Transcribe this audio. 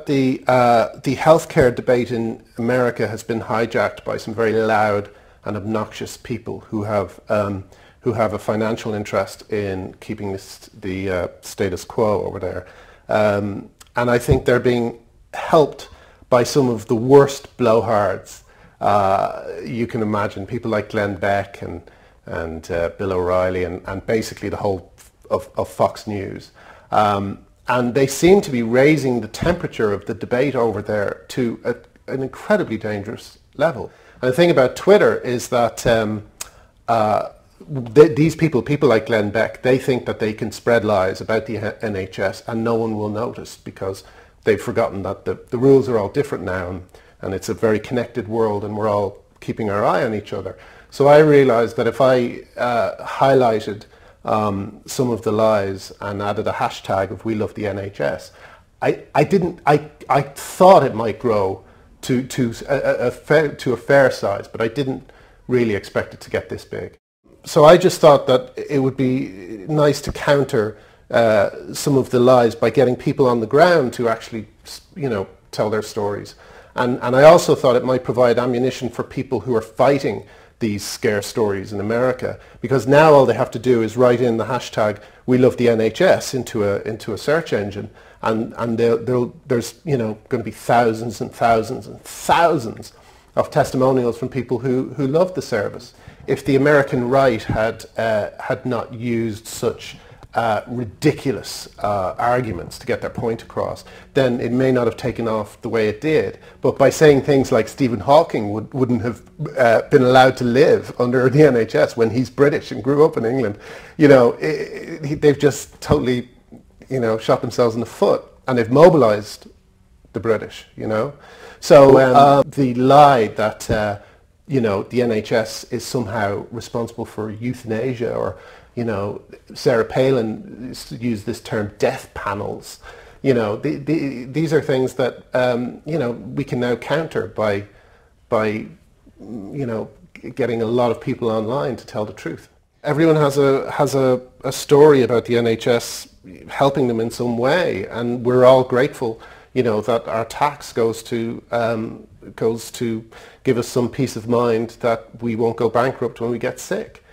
The healthcare debate in America has been hijacked by some very loud and obnoxious people who have a financial interest in keeping the status quo over there, and I think they're being helped by some of the worst blowhards you can imagine. People like Glenn Beck and Bill O'Reilly and basically the whole of Fox News. And they seem to be raising the temperature of the debate over there to an incredibly dangerous level. And the thing about Twitter is that these people like Glenn Beck, they think that they can spread lies about the NHS and no one will notice because they've forgotten that the rules are all different now and it's a very connected world and we're all keeping our eye on each other. So I realized that if I highlighted some of the lies and added a hashtag of "We Love the NHS," I thought it might grow to a fair size, but I didn't really expect it to get this big. So I just thought that it would be nice to counter some of the lies by getting people on the ground to actually, tell their stories. And I also thought it might provide ammunition for people who are fighting these scare stories in America, because now all they have to do is write in the hashtag "We Love the NHS" into a search engine, and there's going to be thousands and thousands and thousands of testimonials from people who love the service. If the American right had not used such ridiculous arguments to get their point across, then it may not have taken off the way it did. But by saying things like Stephen Hawking wouldn't have been allowed to live under the NHS when he's British and grew up in England, they've just totally, shot themselves in the foot, and they've mobilized the British, So the lie that the NHS is somehow responsible for euthanasia, or Sarah Palin used this term "death panels." These are things that we can now counter by getting a lot of people online to tell the truth. Everyone has a story about the NHS helping them in some way, and we're all grateful, that our tax goes to give us some peace of mind that we won't go bankrupt when we get sick.